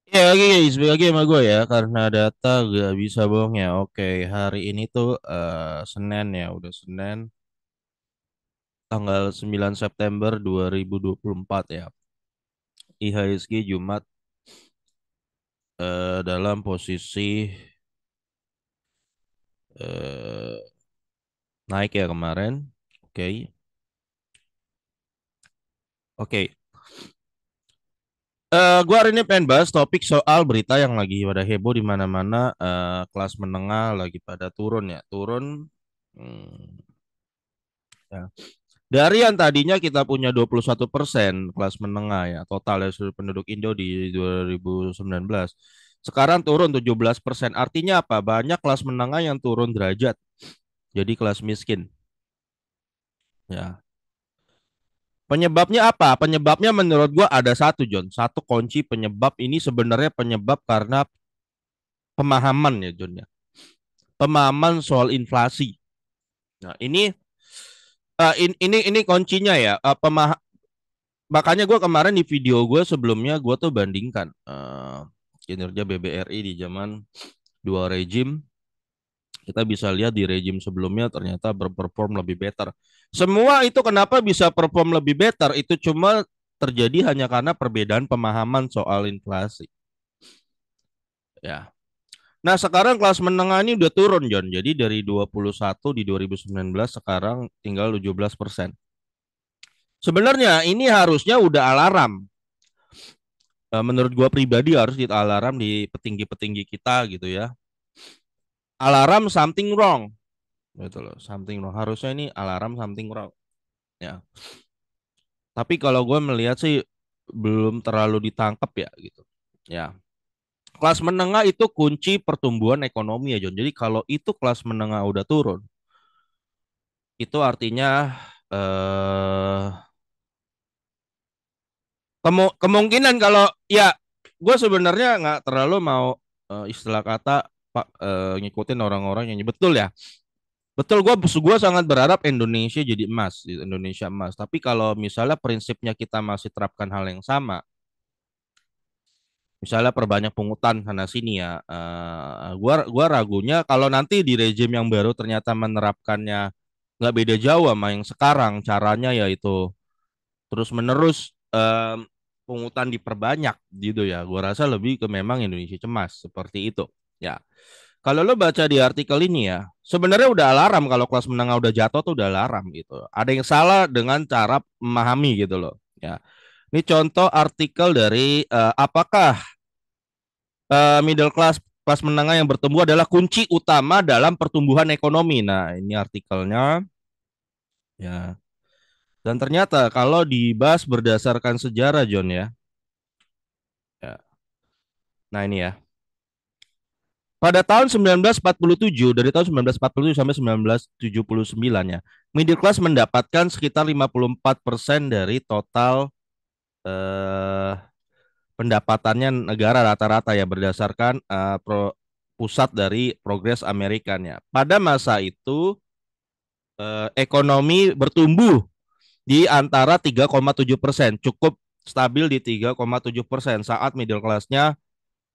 Ya, oke guys, balik lagi sama gue ya, karena data gak bisa bohong ya. Oke, hari ini tuh Senin ya, udah Senin, tanggal 9 September 2024 ya. IHSG Jumat dalam posisi eh, naik ya kemarin. Oke, oke. Gue hari ini pengen bahas topik soal berita yang lagi pada heboh di mana-mana. Kelas menengah lagi pada turun ya, turun. Hmm, ya. Dari yang tadinya kita punya 21% kelas menengah ya, total ya seluruh penduduk Indo di 2019. Sekarang turun 17%. Artinya apa? Banyak kelas menengah yang turun derajat. Jadi kelas miskin. Ya. Penyebabnya apa? Penyebabnya menurut gua ada satu, John. Satu kunci penyebab ini sebenarnya penyebab karena pemahaman ya, John ya. Pemahaman soal inflasi. Nah, ini kuncinya ya. Makanya gue kemarin di video gue sebelumnya gue tuh bandingkan kinerja BBRI di zaman dua rejim. Kita bisa lihat di rejim sebelumnya ternyata berperform lebih better. Semua itu kenapa bisa perform lebih better itu cuma terjadi hanya karena perbedaan pemahaman soal inflasi. Ya. Nah, sekarang kelas menengah ini udah turun, John. Jadi dari 21 di 2019 sekarang tinggal 17%. Sebenarnya ini harusnya udah alarm. Menurut gua pribadi harus di alarm di petinggi-petinggi kita gitu ya. Alarm something wrong. Gitu loh, something wrong. Harusnya ini alarm something wrong. Ya. Tapi kalau gue melihat sih belum terlalu ditangkap ya gitu. Ya. Kelas menengah itu kunci pertumbuhan ekonomi ya John. Jadi kalau itu kelas menengah udah turun, itu artinya eh kemungkinan kalau ya gue sebenarnya nggak terlalu mau istilah kata Pak ngikutin orang-orang yang betul ya. Betul, gue sangat berharap Indonesia jadi emas, Indonesia emas. Tapi kalau misalnya prinsipnya kita masih terapkan hal yang sama, misalnya perbanyak pungutan sana sini ya, gua ragunya kalau nanti di rejim yang baru ternyata menerapkannya nggak beda jauh sama yang sekarang, caranya yaitu terus menerus pungutan diperbanyak gitu ya. Gua rasa lebih ke memang Indonesia cemas seperti itu. Ya. Kalau lo baca di artikel ini ya, sebenarnya udah alarm kalau kelas menengah udah jatuh tuh udah alarm gitu. Ada yang salah dengan cara memahami gitu loh. Ya, ini contoh artikel dari apakah middle class kelas menengah yang bertumbuh adalah kunci utama dalam pertumbuhan ekonomi. Nah, ini artikelnya ya. Dan ternyata kalau dibahas berdasarkan sejarah John ya. Ya. Nah, ini ya. Pada tahun 1947, dari tahun 1947 sampai 1979 ya, middle class mendapatkan sekitar 54% dari total eh, pendapatannya negara rata-rata ya berdasarkan pusat dari Progres Amerikanya. Pada masa itu ekonomi bertumbuh di antara 3,7%, cukup stabil di 3,7% saat middle class-nya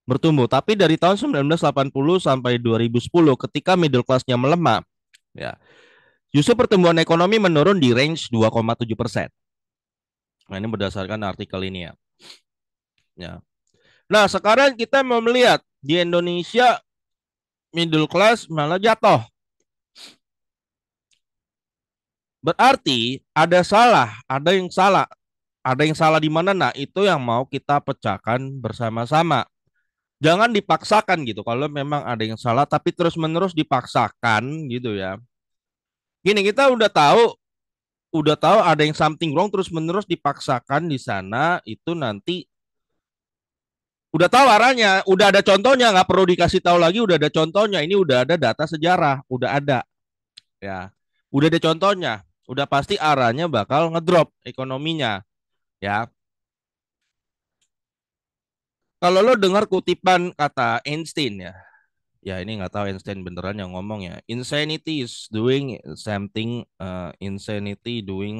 bertumbuh. Tapi dari tahun 1980 sampai 2010 ketika middle class-nya melemah, ya, justru pertumbuhan ekonomi menurun di range 2,7%. Nah, ini berdasarkan artikel ini ya. Ya. Nah, sekarang kita mau melihat di Indonesia middle class malah jatuh. Berarti ada yang salah di mana? Nah, itu yang mau kita pecahkan bersama-sama. Jangan dipaksakan gitu. Kalau memang ada yang salah tapi terus-menerus dipaksakan gitu ya. Gini, kita udah tahu ada yang something wrong terus-menerus dipaksakan di sana itu nanti udah tahu arahnya, udah ada contohnya, nggak perlu dikasih tahu lagi, udah ada contohnya. Ini udah ada data sejarah, udah ada ya. Udah ada contohnya, udah pasti arahnya bakal ngedrop ekonominya ya. Kalau lo dengar kutipan kata Einstein ya, ya ini nggak tahu Einstein beneran yang ngomong ya. Insanity doing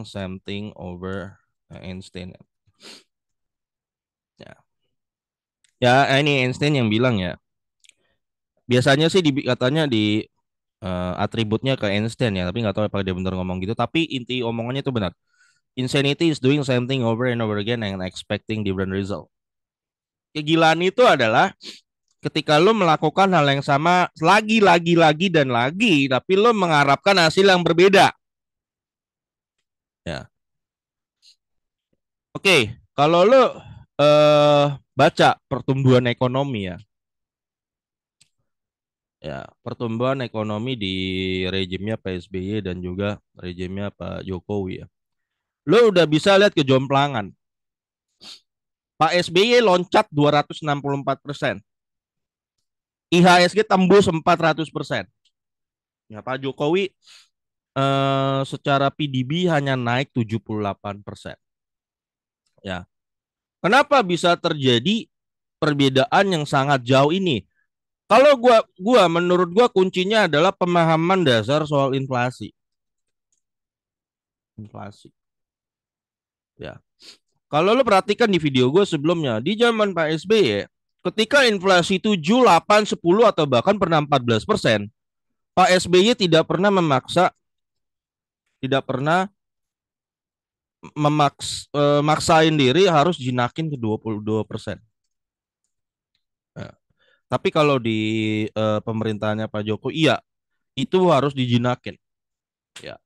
something over Einstein. Ya. Ya, ini Einstein yang bilang ya. Biasanya sih katanya di atributnya ke Einstein ya, tapi nggak tahu apakah dia benar ngomong gitu. Tapi inti omongannya itu benar. Insanity is doing same thing over and over again and expecting different result. Kegilaan itu adalah ketika lo melakukan hal yang sama lagi dan lagi, tapi lo mengharapkan hasil yang berbeda. Ya, oke. Kalau lo baca pertumbuhan ekonomi ya, pertumbuhan ekonomi di rejimnya Pak SBY dan juga rejimnya Pak Jokowi ya. Lo udah bisa lihat kejomplangan. Pak SBY loncat 264%. IHSG tembus 400%. Ya, Pak Jokowi secara PDB hanya naik 78%. Ya. Kenapa bisa terjadi perbedaan yang sangat jauh ini? Kalau menurut gua kuncinya adalah pemahaman dasar soal inflasi. Inflasi. Ya. Kalau lo perhatikan di video gue sebelumnya, di zaman Pak SBY, ketika inflasi 7, 8, 10 atau bahkan pernah 14%, Pak SBY tidak pernah tidak pernah maksain diri harus jinakin ke 22%. Nah, tapi kalau di pemerintahnya Pak Jokowi, iya, itu harus dijinakin. Ya.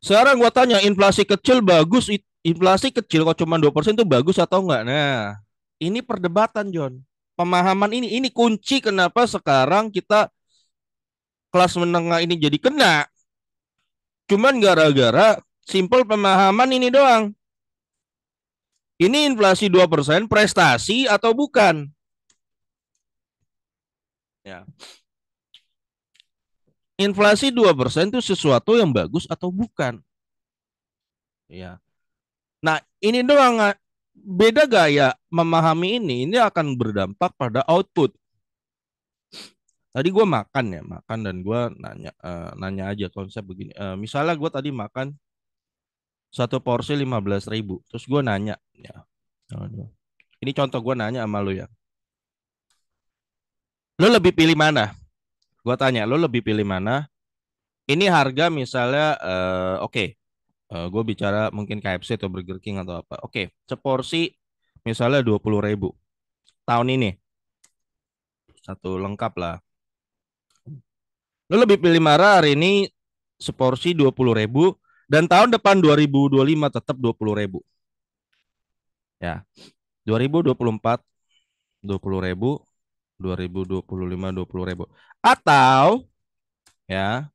Sekarang gua tanya, inflasi kecil bagus, inflasi kecil kok cuma 2% itu bagus atau enggak? Nah, ini perdebatan, John. Pemahaman ini kunci kenapa sekarang kita kelas menengah ini jadi kena. Cuman gara-gara simpel pemahaman ini doang. Ini inflasi 2% prestasi atau bukan? Ya. Inflasi 2% itu sesuatu yang bagus atau bukan? Ya. Nah, ini doang beda gaya memahami ini akan berdampak pada output. Tadi gue makan ya, makan dan gue nanya aja konsep begini. Misalnya gue tadi makan satu porsi 15.000, terus gue nanya, ya, ini contoh gue nanya sama lo ya, lo lebih pilih mana? Gue tanya, lo lebih pilih mana? Ini harga misalnya, oke, okay, gue bicara mungkin KFC atau Burger King atau apa. Oke, okay, seporsi misalnya 20.000 tahun ini, satu lengkap lah. Lo lebih pilih mana hari ini seporsi 20.000 dan tahun depan 2025 tetap 20.000. Ya, 2024 20.000, 2025 20.000. Atau ya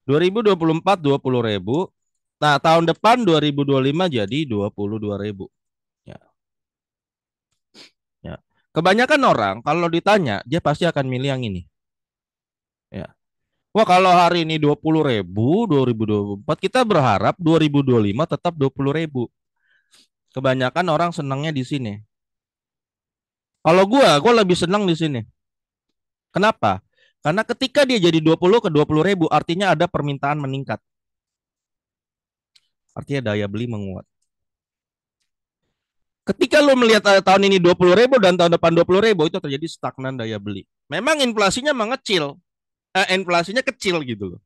2024 20.000. Nah, tahun depan 2025 jadi 22.000. Ya, ya. Kebanyakan orang kalau ditanya dia pasti akan milih yang ini. Ya. Wah, kalau hari ini 20.000, 2024 kita berharap 2025 tetap 20.000. Kebanyakan orang senangnya di sini. Kalau gua lebih senang di sini. Kenapa? Karena ketika dia jadi 20 ke 20.000 artinya ada permintaan meningkat. Artinya daya beli menguat. Ketika lo melihat tahun ini 20.000 dan tahun depan 20.000 itu terjadi stagnan daya beli. Memang inflasinya mengecil, inflasinya kecil gitu loh.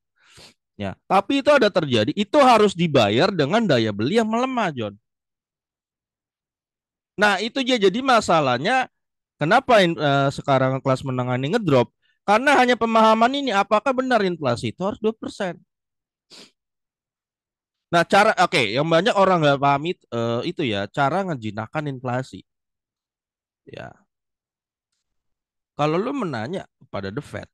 Ya, tapi itu ada terjadi, itu harus dibayar dengan daya beli yang melemah, John. Nah, itu jadi masalahnya kenapa sekarang kelas menengah ini ngedrop? Karena hanya pemahaman ini apakah benar inflasi itu harus 2%. Nah, oke, yang banyak orang nggak paham itu ya, cara ngejinakan inflasi. Ya, kalau lu menanya pada The Fed,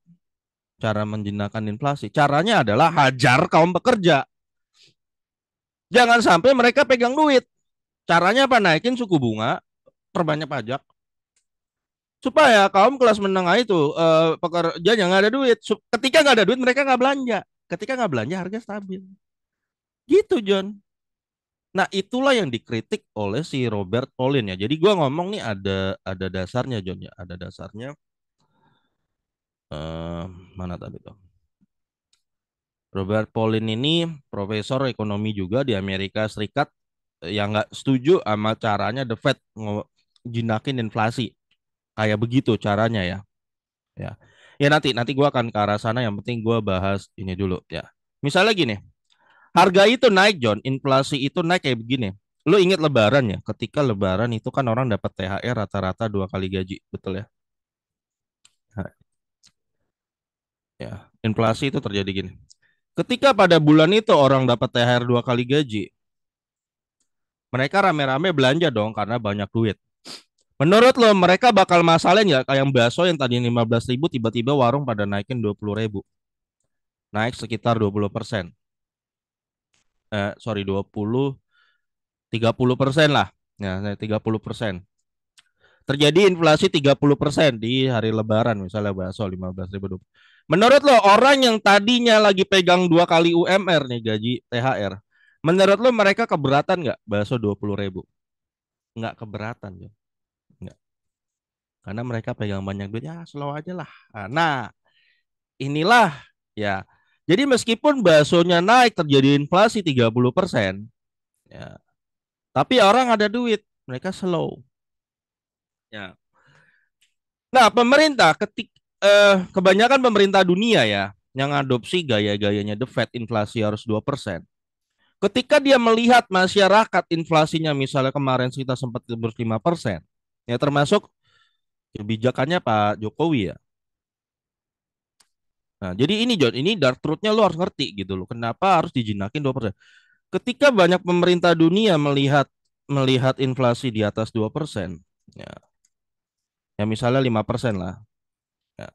cara menjinakkan inflasi, caranya adalah hajar kaum pekerja. Jangan sampai mereka pegang duit. Caranya apa? Naikin suku bunga, perbanyak pajak, supaya kaum kelas menengah itu pekerja yang nggak ada duit. Ketika nggak ada duit, mereka nggak belanja. Ketika nggak belanja, harga stabil. Gitu, John. Nah, itulah yang dikritik oleh si Robert Paulin ya. Jadi gua ngomong nih ada dasarnya, John ya. Ada dasarnya. Eh, mana tadi tuh? Robert Paulin ini profesor ekonomi juga di Amerika Serikat yang nggak setuju sama caranya The Fed jinakin inflasi. Kayak begitu caranya ya. Ya. Ya nanti nanti gua akan ke arah sana, yang penting gua bahas ini dulu ya. Misalnya gini, harga itu naik John, inflasi itu naik kayak begini. Lu inget lebaran ya? Ketika lebaran itu kan orang dapat THR rata-rata 2 kali gaji, betul ya? Nah, ya, inflasi itu terjadi gini. Ketika pada bulan itu orang dapat THR 2 kali gaji, mereka rame-rame belanja dong karena banyak duit. Menurut lo mereka bakal masalahin nggak kayak yang bakso yang tadi 15.000 tiba-tiba warung pada naikin 20.000, naik sekitar 20%. Sorry, 30% lah. Ya, 30%. Terjadi inflasi 30% di hari Lebaran, misalnya bakso 15.000. Menurut lo orang yang tadinya lagi pegang 2 kali UMR nih gaji THR, menurut lo mereka keberatan nggak bakso 20.000? Nggak keberatan ya. Nggak. Karena mereka pegang banyak duit, ya slow aja lah. Nah, inilah ya. Jadi meskipun baksonya naik terjadi inflasi 30%, ya, tapi orang ada duit, mereka slow. Ya. Nah, pemerintah kebanyakan pemerintah dunia ya yang adopsi gaya-gayanya The Fed, inflasi harus 2%. Ketika dia melihat masyarakat inflasinya misalnya kemarin kita sempat 5%, ya termasuk kebijakannya Pak Jokowi ya. Nah, jadi ini John, ini dark truth-nya lo harus ngerti gitu loh. Kenapa harus dijinakin 2%? Ketika banyak pemerintah dunia melihat melihat inflasi di atas 2%, ya, ya misalnya 5% lah, ya,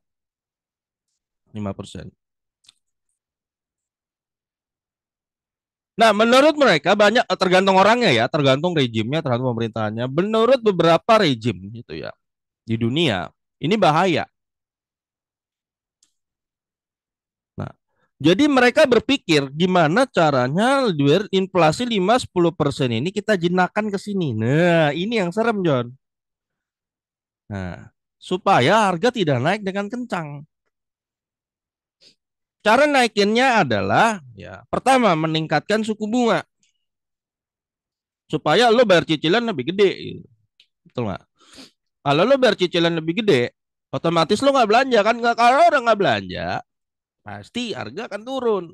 5%. Nah, menurut mereka banyak, tergantung orangnya ya, tergantung rejimnya, tergantung pemerintahannya. Menurut beberapa rejim gitu ya di dunia, ini bahaya. Nah, jadi mereka berpikir gimana caranya biar inflasi 5-10% ini kita jinakan ke sini. Nah, ini yang serem, John. Nah, supaya harga tidak naik dengan kencang. Cara naikinnya adalah ya, pertama meningkatkan suku bunga supaya lo bayar cicilan lebih gede, gitu. Betul nggak? Kalau lo bayar cicilan lebih gede, otomatis lo nggak belanja kan? Nggak, kalau orang nggak belanja, pasti harga akan turun.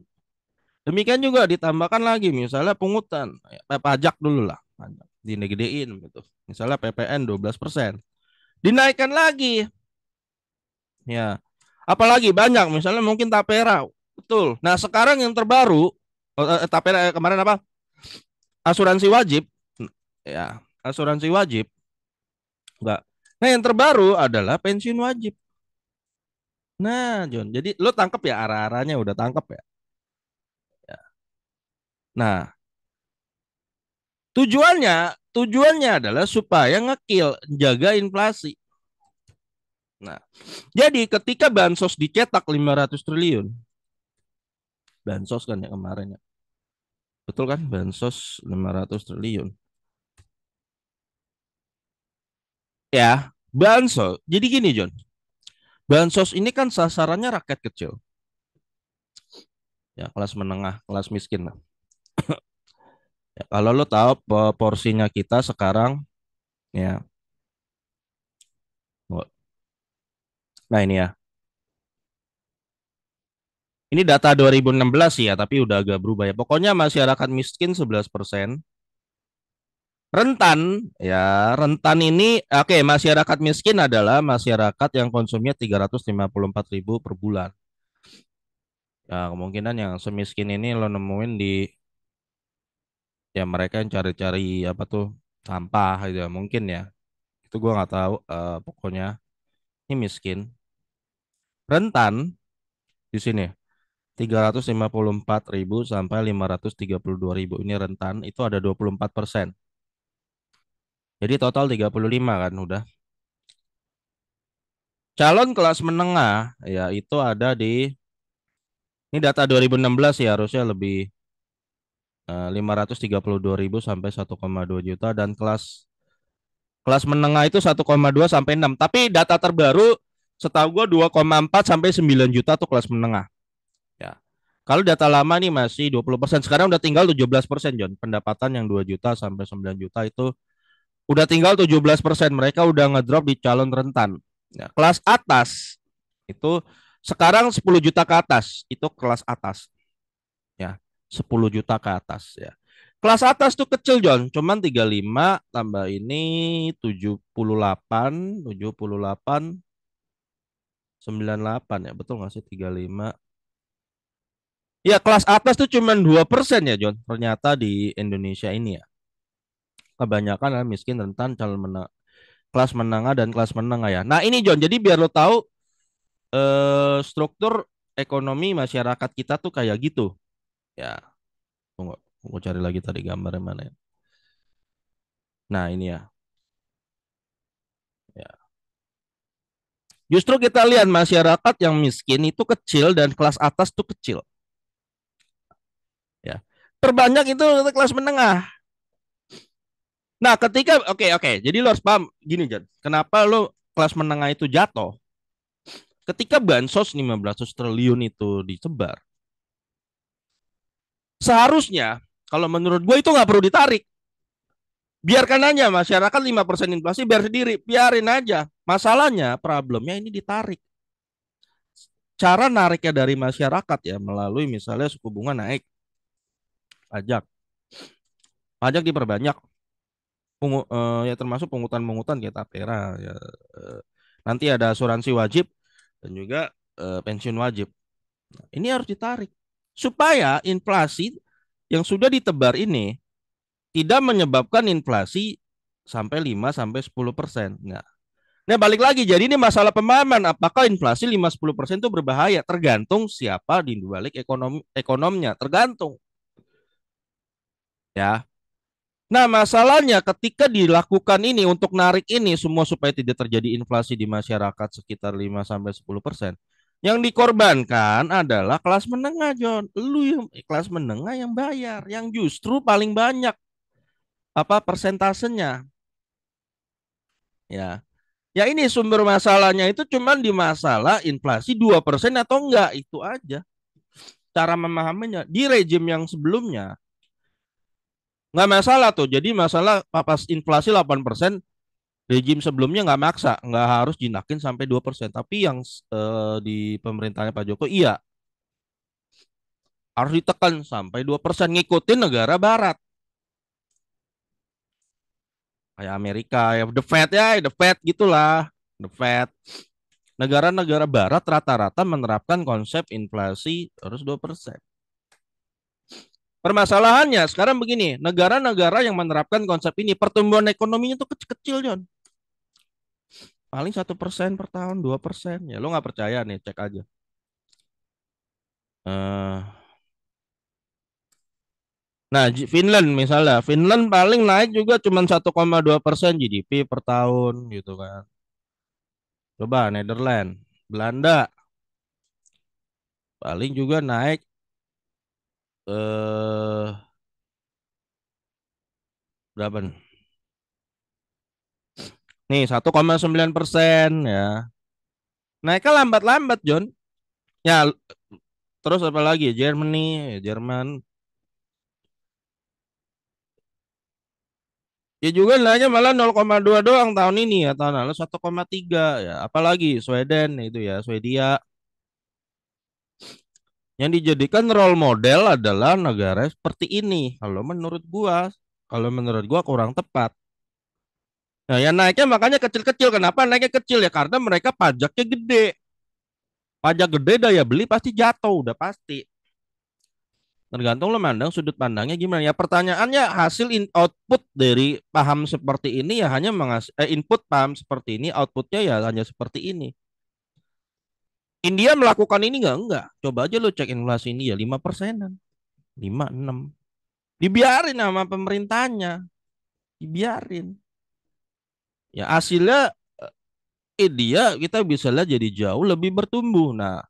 Demikian juga ditambahkan lagi misalnya pungutan, pajak dulu lah, pajak digedein gitu. Misalnya PPN 12%, dinaikkan lagi. Ya, apalagi banyak misalnya mungkin tapera, betul. Nah sekarang yang terbaru, tapera kemarin apa? Asuransi wajib, ya asuransi wajib, enggak. Nah yang terbaru adalah pensiun wajib. Nah John, jadi lo tangkep ya arah-arahnya, udah tangkep ya. Ya. Nah tujuannya adalah supaya ngekill, jaga inflasi. Nah jadi ketika bansos dicetak 500 triliun, bansos kan ya kemarin ya, betul kan, bansos 500 triliun. Ya, bansos. Jadi gini, John. Bansos ini kan sasarannya rakyat kecil. Ya, kelas menengah, kelas miskin lah. Ya, kalau lo tahu porsinya kita sekarang, ya. Nah, ini ya. Ini data 2016 sih ya, tapi udah agak berubah ya. Pokoknya masyarakat miskin 11%. Rentan, ya, rentan ini, oke, masyarakat miskin adalah masyarakat yang konsumsinya 354.000 per bulan. Ya, kemungkinan yang semiskin ini lo nemuin di, ya mereka yang cari-cari apa tuh, sampah gitu ya, mungkin ya. Itu gua nggak tahu, pokoknya ini miskin. Rentan di sini 354.000 sampai 532.000, ini rentan, itu ada 24%. Jadi total 35 kan udah. Calon kelas menengah ya itu ada di, ini data 2016 ya, harusnya lebih, 532.000 sampai 1,2 juta, dan kelas kelas menengah itu 1,2 sampai 6. Tapi data terbaru setahu gua 2,4 sampai 9 juta tuh kelas menengah. Ya. Kalau data lama nih masih 20%. Sekarang udah tinggal 17%, John. Pendapatan yang 2 juta sampai 9 juta itu Udah tinggal 17%. Mereka udah ngedrop di calon rentan. Ya, kelas atas itu sekarang 10 juta ke atas. Itu kelas atas. Ya, 10 juta ke atas ya. Kelas atas tuh kecil John, cuman 35 tambah ini 78, 78, 98 ya. Betul nggak sih 35? Ya, kelas atas tuh cuman 2% ya John. Ternyata di Indonesia ini ya. Kebanyakan adalah miskin, rentan, calon menengah, kelas menengah dan kelas menengah ya. Nah, ini John, jadi biar lo tahu struktur ekonomi masyarakat kita tuh kayak gitu. Ya, tunggu, aku cari lagi tadi gambarnya mana ya. Nah, ini ya. Ya. Justru kita lihat masyarakat yang miskin itu kecil dan kelas atas tuh kecil. Ya. Terbanyak itu kelas menengah. Nah, ketika oke, jadi lo harus paham gini, Jan. Kenapa lo kelas menengah itu jatuh? Ketika bansos 15 triliun itu disebar, seharusnya kalau menurut gue itu nggak perlu ditarik. Biarkan aja masyarakat 5% inflasi biar sendiri, biarin aja. Masalahnya, problemnya ini ditarik. Cara nariknya dari masyarakat ya melalui misalnya suku bunga naik, pajak, pajak diperbanyak, ya termasuk pungutan-pungutan kayak tapera ya. eh, Nanti ada asuransi wajib dan juga pensiun wajib. Ini harus ditarik supaya inflasi yang sudah ditebar ini tidak menyebabkan inflasi sampai 5 sampai 10%. Nah, balik lagi. Jadi ini masalah pemahaman. Apakah inflasi 5-10% itu berbahaya? Tergantung siapa di balik ekonomnya. Tergantung. Ya. Nah, masalahnya ketika dilakukan ini untuk narik ini semua supaya tidak terjadi inflasi di masyarakat sekitar 5 sampai 10%. Yang dikorbankan adalah kelas menengah, John. Lu yang kelas menengah yang bayar, yang justru paling banyak apa persentasenya. Ya. Ya ini sumber masalahnya itu cuman di masalah inflasi 2% atau enggak, itu aja. Cara memahaminya di rejim yang sebelumnya nggak masalah tuh. Jadi masalah pas inflasi 8%, rejim sebelumnya nggak maksa, nggak harus jinakin sampai 2%. Tapi yang di pemerintahnya Pak Jokowi iya harus ditekan sampai 2%, ngikutin negara barat. Kayak Amerika, ya The Fed gitulah. The Fed. Negara-negara barat rata-rata menerapkan konsep inflasi harus 2%. Permasalahannya sekarang begini, negara-negara yang menerapkan konsep ini pertumbuhan ekonominya tuh kecil-kecil, John. Paling 1% per tahun, 2%. Ya lo nggak percaya nih, cek aja. Eh, nah, Finland misalnya, Finland paling naik juga cuma 1,2% GDP per tahun gitu kan. Coba Netherlands, Belanda paling juga naik berapa nih? Nih 1,9% ya. Naiknya lambat-lambat, John. Ya, terus apa lagi? Germany, Jerman. Ya juga naiknya malah 0,2 doang tahun ini ya, tahun lalu 1,3 ya. Apalagi Sweden itu ya, Swedia. Yang dijadikan role model adalah negara seperti ini. Kalau menurut gua kurang tepat. Nah, yang naiknya makanya kecil-kecil. Kenapa naiknya kecil ya? Karena mereka pajaknya gede. Pajak gede, daya beli pasti jatuh, udah pasti. Tergantung lo mandang sudut pandangnya gimana ya. Pertanyaannya output dari paham seperti ini ya hanya input paham seperti ini, outputnya ya hanya seperti ini. India melakukan ini nggak? Coba aja lo cek inflasi ini ya 5%-an. 5, 6. Dibiarin sama pemerintahnya. Dibiarin. Ya hasilnya India kita bisa lihat jadi jauh lebih bertumbuh. Nah,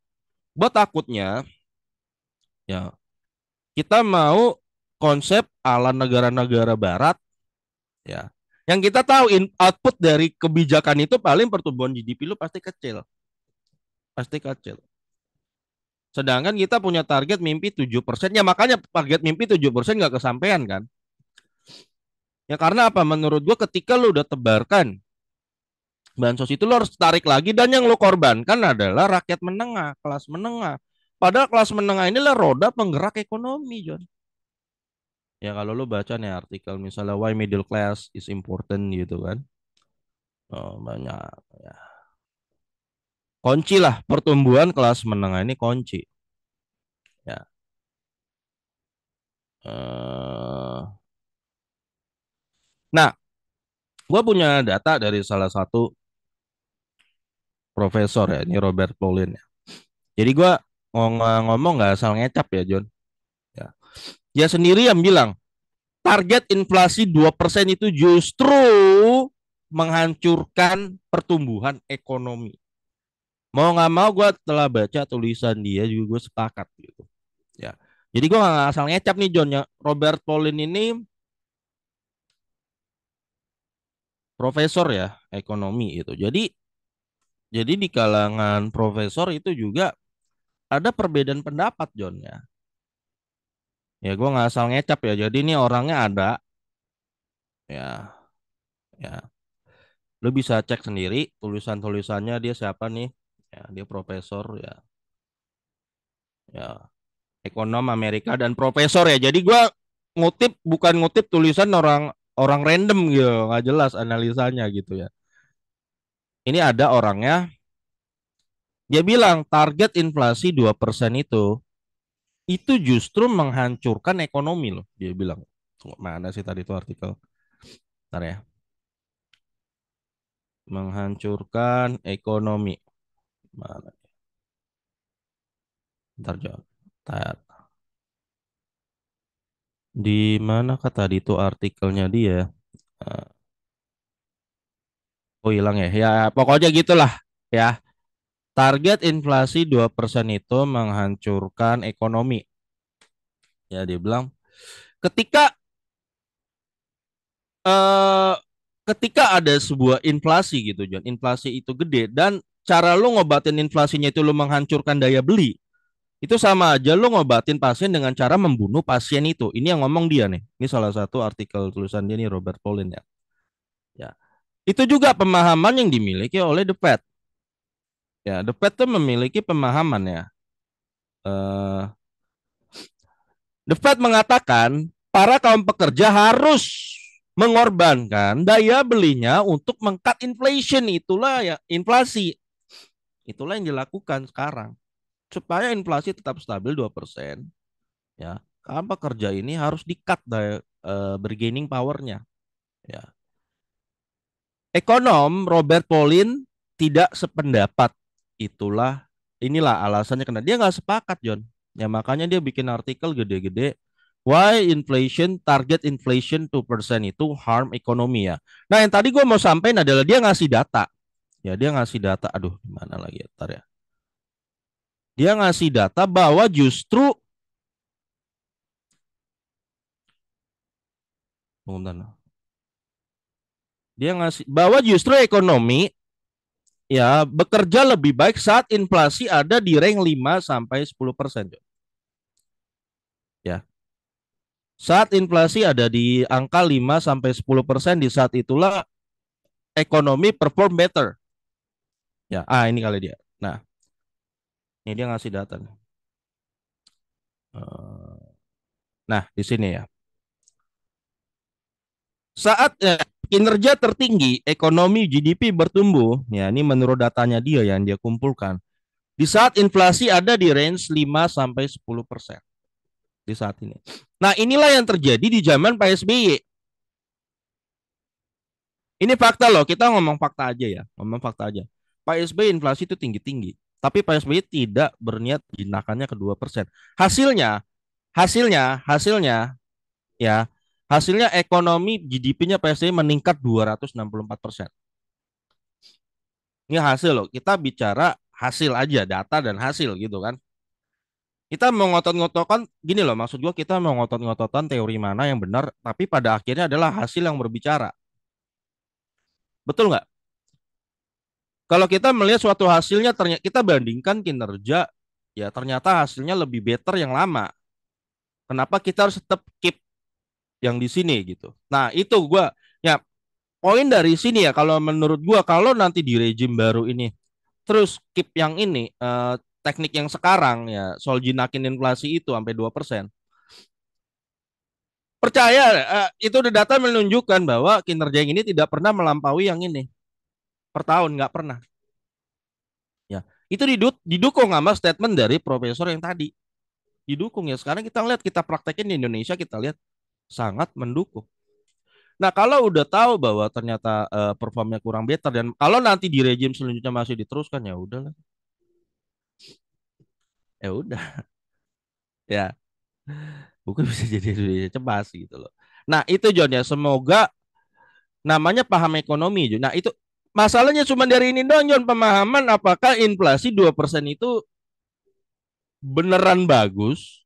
buat takutnya ya kita mau konsep ala negara-negara barat ya. Yang kita tahu output dari kebijakan itu paling pertumbuhan GDP lu pasti kecil. Pasti kecil. Sedangkan kita punya target mimpi 7%. Ya makanya target mimpi 7% nggak kesampaian kan. Ya karena apa? Menurut gua ketika lu udah tebarkan bansos itu lo harus tarik lagi dan yang lo korbankan adalah rakyat menengah, kelas menengah. Padahal kelas menengah inilah roda penggerak ekonomi, John. Ya kalau lo baca nih artikel misalnya Why Middle Class is Important gitu kan. Oh, banyak ya. Kunci lah pertumbuhan kelas menengah ini kunci. Ya. Nah, gue punya data dari salah satu profesor ya, ini Robert Paulin ya. Jadi gue ngomong nggak asal ngecap ya, John. Ya. Dia sendiri yang bilang target inflasi 2% itu justru menghancurkan pertumbuhan ekonomi. Mau nggak mau gue telah baca tulisan dia juga gue sepakat gitu. Ya. Jadi gue nggak asal ngecap nih John ya. Robert Paulin ini profesor ya ekonomi itu. Jadi di kalangan profesor itu juga ada perbedaan pendapat John ya. Ya gue nggak asal ngecap ya. Jadi ini orangnya ada ya ya. Lu bisa cek sendiri tulisan-tulisannya dia siapa nih. Ya, dia profesor ya. Ya, ekonom Amerika dan profesor ya. Jadi gua ngutip bukan ngutip tulisan orang orang random gitu, nggak jelas analisanya gitu ya. Ini ada orangnya, dia bilang target inflasi 2% itu justru menghancurkan ekonomi loh, dia bilang. Tunggu, mana sih tadi itu artikel? Bentar ya. Menghancurkan ekonomi. Mana? Bentar, John. Bentar. Di mana kata tadi itu artikelnya dia? Eh, Oh hilang ya. Ya pokoknya gitulah ya. Target inflasi 2% itu menghancurkan ekonomi. Ya dia bilang ketika eh ketika ada sebuah inflasi gitu John, inflasi itu gede dan cara lu ngobatin inflasinya itu lu menghancurkan daya beli. Itu sama aja lu ngobatin pasien dengan cara membunuh pasien itu. Ini yang ngomong dia nih. Ini salah satu artikel tulisan dia nih Robert Paulin ya. Ya. Itu juga pemahaman yang dimiliki oleh The Fed. Ya, The Fed tuh memiliki pemahaman ya. Eh The Fed mengatakan para kaum pekerja harus mengorbankan daya belinya untuk mengkat inflation. Itulah ya inflasi. Itulah yang dilakukan sekarang. Supaya inflasi tetap stabil 2%, ya. Kaum pekerja ini harus di-cut daya bargaining powernya, ya. Ekonom Robert Paulin tidak sependapat. Inilah alasannya karena dia nggak sepakat, John. Ya makanya dia bikin artikel gede-gede. Why inflation target inflation 2% itu harm ekonomi ya. Nah yang tadi gue mau sampaikan adalah dia ngasih data. Ya dia ngasih data. Aduh gimana lagi ya, ntar ya. Dia ngasih data bahwa justru bentar. Dia ngasih bahwa justru ekonomi ya bekerja lebih baik saat inflasi ada di range 5 sampai 10%. Ya. Saat inflasi ada di angka 5 sampai 10% di saat itulah ekonomi perform better. Ya, ini kali dia. Nah, ini dia ngasih data. Nah, di sini ya. Saat kinerja tertinggi, ekonomi GDP bertumbuh. Ya, ini menurut datanya dia yang dia kumpulkan. Di saat inflasi ada di range 5 sampai 10% di saat ini. Nah, inilah yang terjadi di zaman Pak SBY. Ini fakta loh, kita ngomong fakta aja ya, ngomong fakta aja. Pak SBY inflasi itu tinggi-tinggi, tapi Pak SBY tidak berniat jinakannya ke 2%. Hasilnya, hasilnya ya, hasilnya ekonomi GDP-nya Pak SBY meningkat 264%. Ini hasil loh, kita bicara hasil aja, data dan hasil gitu kan. Kita mau ngotot-ngotokan, gini loh, maksud gua kita mau ngotot-ngototan teori mana yang benar, tapi pada akhirnya adalah hasil yang berbicara. Betul nggak? Kalau kita melihat suatu hasilnya ternyata kita bandingkan kinerja ya ternyata hasilnya lebih better yang lama. Kenapa kita harus tetap keep yang di sini gitu. Nah, itu gua ya poin dari sini ya kalau menurut gua kalau nanti di rejim baru ini terus keep yang ini teknik yang sekarang ya soal jinakin inflasi itu sampai 2%. Percaya itu data menunjukkan bahwa kinerja yang ini tidak pernah melampaui yang ini per tahun nggak pernah. Ya, itu didukung sama statement dari profesor yang tadi. Didukung ya. Sekarang kita lihat kita praktekin di Indonesia kita lihat sangat mendukung. Nah, kalau udah tahu bahwa ternyata performnya kurang better dan kalau nanti di rejim selanjutnya masih diteruskan ya udahlah. Ya udah ya, bukan bisa jadi Indonesia cemas gitu loh. Nah, itu John ya, semoga namanya paham ekonomi. John. Nah, itu masalahnya cuma dari ini doang John, pemahaman apakah inflasi 2% itu beneran bagus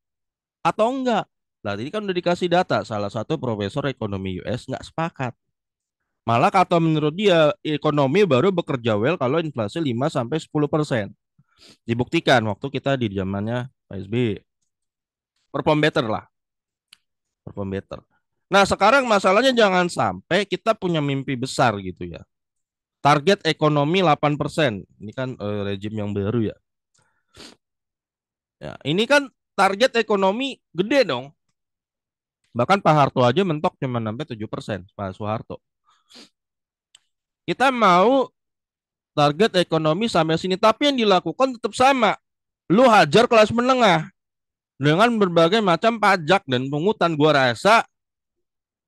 atau enggak. Nah, ini kan udah dikasih data. Salah satu profesor ekonomi US nggak sepakat. Malah kata menurut dia ekonomi baru bekerja well kalau inflasi 5 sampai 10%. Dibuktikan waktu kita di zamannya Pak SBY. Perform better lah, perform better. Nah, sekarang masalahnya jangan sampai kita punya mimpi besar gitu ya. Target ekonomi 8%. Ini kan rejim yang baru ya. Ya, ini kan target ekonomi gede dong. Bahkan Pak Harto aja mentok cuma sampai 7%, Pak Soeharto. Kita mau target ekonomi sampai sini, tapi yang dilakukan tetap sama. Lu hajar kelas menengah dengan berbagai macam pajak dan pungutan. Gua rasa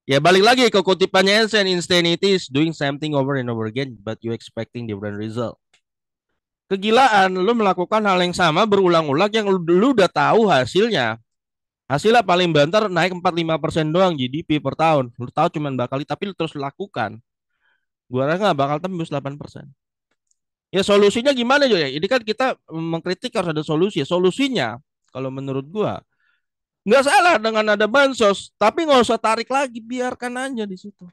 ya balik lagi ke kutipannya Einstein, insanity is doing something over and over again, but you expecting different result. Kegilaan, lu melakukan hal yang sama berulang-ulang yang lu udah tahu hasilnya. Hasilnya paling banter naik 4-5% doang GDP per tahun. Lu tahu cuman bakal, tapi lu terus lakukan. Gua rasa nggak bakal tembus 8%. Ya solusinya gimana ya? Ini kan kita mengkritik harus ada solusi. Solusinya kalau menurut gua nggak salah dengan ada bansos, tapi nggak usah tarik lagi, biarkan aja di situ.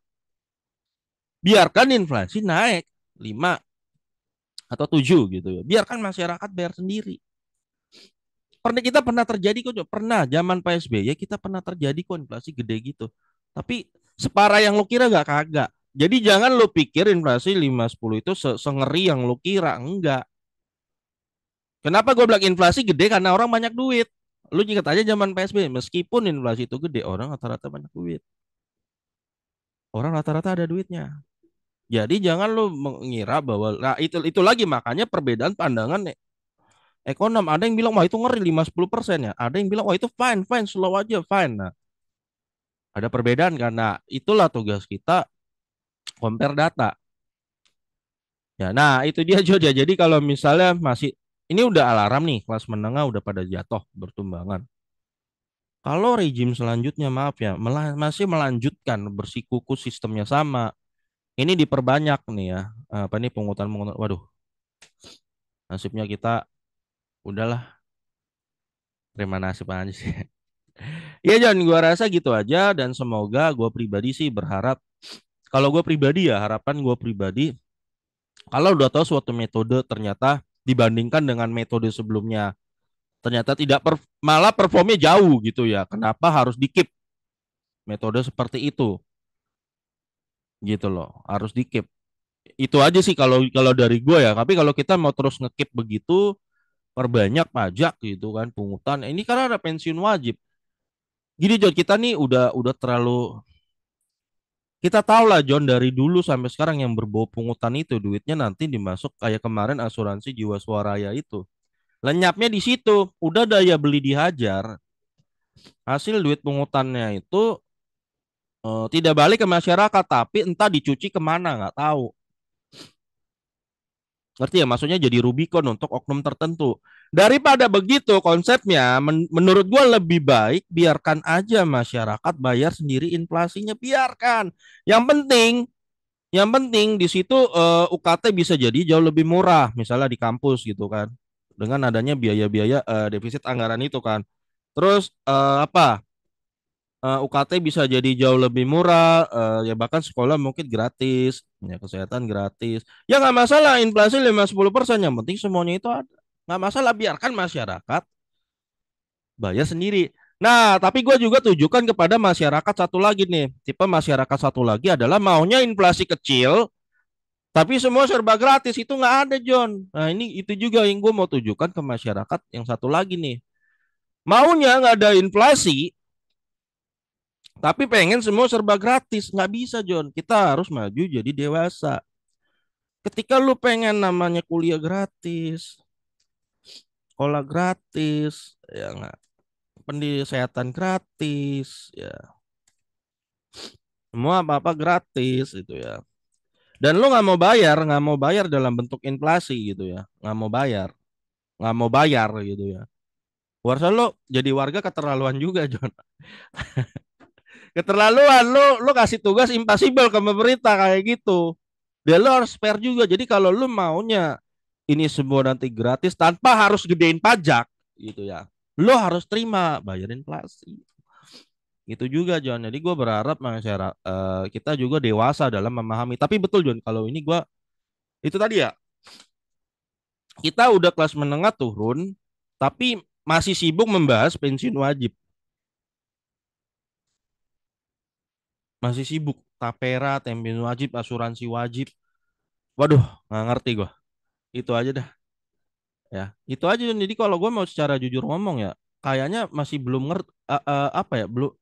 Biarkan inflasi naik 5 atau 7 gitu ya. Biarkan masyarakat bayar sendiri. Kita pernah terjadi kok, pernah zaman PSBY kita pernah terjadi kok inflasi gede gitu. Tapi separah yang lu kira gak kagak. Jadi jangan lu pikir inflasi 5-10 itu sengeri yang lu kira, enggak. Kenapa gue bilang inflasi gede karena orang banyak duit. Lu ingat aja zaman PSBY, meskipun inflasi itu gede, orang rata-rata banyak duit. Orang rata-rata ada duitnya. Jadi jangan lu mengira bahwa nah itu lagi makanya perbedaan pandangan ekonom. Ada yang bilang wah itu ngeri 5-10% ya. Ada yang bilang wah itu fine fine slow aja fine. Nah, ada perbedaan karena itulah tugas kita compare data. Ya, nah itu dia Jod ya. Jadi kalau misalnya masih ini udah alarm nih kelas menengah udah pada jatuh bertumbangan. Kalau rejim selanjutnya maaf ya masih melanjutkan bersikuku sistemnya sama. Ini diperbanyak nih ya. Apa nih pungutan-pungutan. Waduh, nasibnya kita udahlah terima nasib aja sih. Ya Jan, gua rasa gitu aja dan semoga gua pribadi sih berharap kalau gua pribadi ya harapan gua pribadi kalau udah tahu suatu metode ternyata dibandingkan dengan metode sebelumnya ternyata tidak malah performnya jauh gitu ya. Kenapa harus di keep metode seperti itu gitu loh. Harus di keep. Itu aja sih kalau kalau dari gue ya. Tapi kalau kita mau terus ngekip begitu perbanyak pajak gitu kan pungutan. Ini karena ada pensiun wajib. Gini John, kita nih udah terlalu kita tahu lah John dari dulu sampai sekarang yang berbau pungutan itu duitnya nanti dimasuk kayak kemarin asuransi Jiwasraya itu. Lenyapnya di situ, udah daya beli dihajar, hasil duit pungutannya itu tidak balik ke masyarakat, tapi entah dicuci kemana nggak tahu. Ngerti ya? Maksudnya jadi Rubicon untuk oknum tertentu. Daripada begitu konsepnya, menurut gua lebih baik biarkan aja masyarakat bayar sendiri inflasinya, biarkan. Yang penting, yang penting di situ UKT bisa jadi jauh lebih murah, misalnya di kampus gitu kan, dengan adanya biaya-biaya defisit anggaran itu kan. Terus apa? UKT bisa jadi jauh lebih murah, ya bahkan sekolah mungkin gratis, ya kesehatan gratis. Ya nggak masalah inflasi 5-10%, yang penting semuanya itu ada. Nggak masalah biarkan masyarakat bayar sendiri. Nah, tapi gue juga tujukan kepada masyarakat satu lagi nih. Tipe masyarakat satu lagi adalah maunya inflasi kecil, tapi semua serba gratis. Itu nggak ada, John. Nah, ini itu juga yang gue mau tujukan ke masyarakat yang satu lagi nih. Maunya nggak ada inflasi, tapi pengen semua serba gratis. Nggak bisa, John. Kita harus maju jadi dewasa. Ketika lu pengen namanya kuliah gratis, sekolah gratis, ya nggak, kesehatan gratis, ya semua apa-apa gratis itu ya. Dan lu nggak mau bayar dalam bentuk inflasi gitu ya, nggak mau bayar gitu ya. Harusnya lu jadi warga keterlaluan juga, John. Keterlaluan lu kasih tugas impossible ke pemerintah kayak gitu. Dan lu harus fair juga. Jadi kalau lu maunya ini semua nanti gratis tanpa harus gedein pajak gitu ya. Lu harus terima bayar inflasi. Itu juga John. Jadi gue berharap masyarakat kita juga dewasa dalam memahami. Tapi betul John, kalau ini gue itu tadi ya, kita udah kelas menengah turun, tapi masih sibuk membahas pensiun wajib. Masih sibuk tapera, pensiun wajib, asuransi wajib. Waduh, nggak ngerti gue. Itu aja dah ya. Itu aja John. Jadi kalau gue mau secara jujur ngomong ya, kayaknya masih belum ngerti apa ya, belum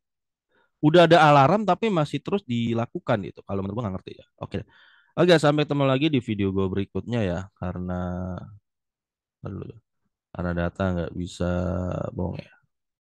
udah ada alarm tapi masih terus dilakukan gitu. Kalau menurut gue nggak ngerti ya. Oke. Oke, sampai ketemu lagi di video gue berikutnya ya. Karena data nggak bisa bohong ya.